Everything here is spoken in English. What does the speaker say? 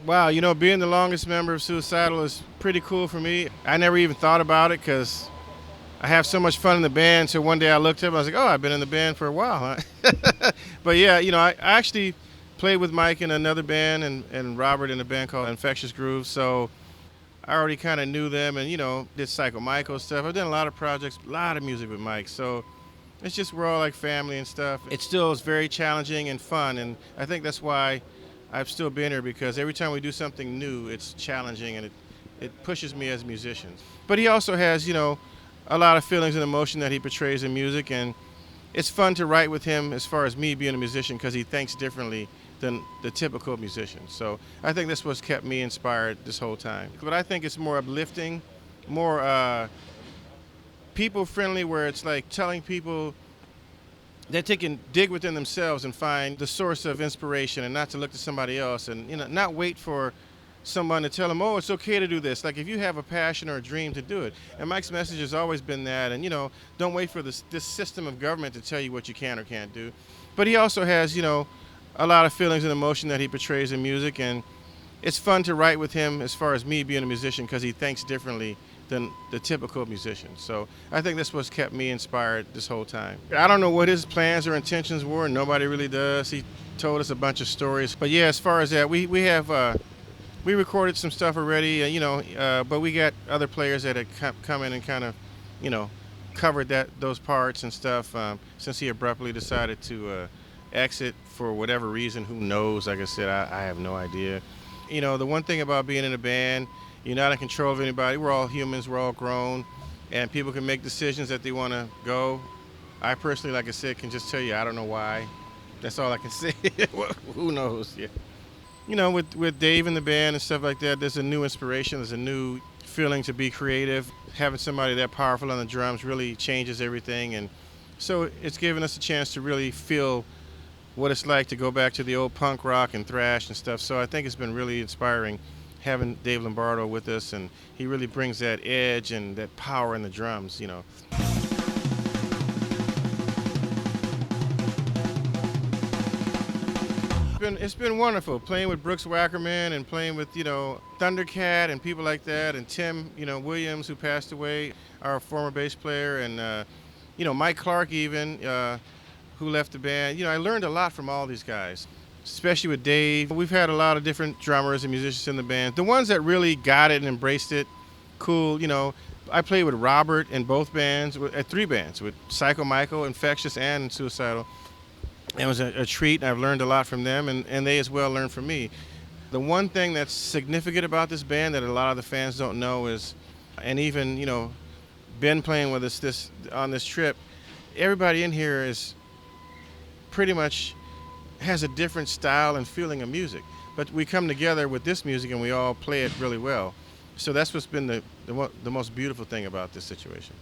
Wow, being the longest member of Suicidal is pretty cool for me. I never even thought about it because I have so much fun in the band. So one day I looked up, I was like, oh, I've been in the band for a while, huh? But yeah, I actually played with Mike in another band and Robert in a band called Infectious so I already kind of knew them and, did Cyco Miko stuff. I've done a lot of projects, a lot of music with Mike. So it's just we're all like family and stuff. It still is very challenging and fun, and I think that's why I've still been here, because every time we do something new, it's challenging and it pushes me as a musician. But he also has, a lot of feelings and emotion that he portrays in music, and it's fun to write with him as far as me being a musician, because he thinks differently than the typical musician. So I think that's what's kept me inspired this whole time. But I think it's more uplifting, more people-friendly, where it's like telling people that they can dig within themselves and find the source of inspiration, and not to look to somebody else, and not wait for someone to tell them, oh, it's okay to do this. Like, if you have a passion or a dream, to do it. And Mike's message has always been that, and don't wait for this system of government to tell you what you can or can't do. But he also has a lot of feelings and emotion that he portrays in music, and it's fun to write with him as far as me being a musician, because he thinks differently than the typical musician. So I think that's what's kept me inspired this whole time. I don't know what his plans or intentions were. Nobody really does. He told us a bunch of stories. But yeah, as far as that, we recorded some stuff already, but we got other players that had come in and kind of, covered those parts and stuff, since he abruptly decided to exit for whatever reason. Who knows? Like I said, I have no idea. The one thing about being in a band, you're not in control of anybody. We're all humans, we're all grown, and people can make decisions that they want to go. I personally, like I said, can just tell you I don't know why. That's all I can say. Who knows? Yeah. With Dave in the band and stuff like that, there's a new inspiration, there's a new feeling to be creative. Having somebody that powerful on the drums really changes everything, and so it's given us a chance to really feel what it's like to go back to the old punk rock and thrash and stuff. So I think it's been really inspiring having Dave Lombardo with us, and he really brings that edge and that power in the drums. It's been wonderful playing with Brooks Wackerman and playing with, Thundercat and people like that, and Tim, Williams, who passed away, our former bass player, and, Mike Clark even, who left the band. I learned a lot from all these guys, especially with Dave. We've had a lot of different drummers and musicians in the band. The ones that really got it and embraced it, cool, I played with Robert in both bands, at 3 bands, with Cyco, Miko, Infectious, and Suicidal. It was a treat, and I've learned a lot from them, and they as well learned from me. The one thing that's significant about this band that a lot of the fans don't know is, and even, Ben playing with us on this trip, everybody in here is pretty much has a different style and feeling of music. But we come together with this music and we all play it really well. So that's what's been the most beautiful thing about this situation.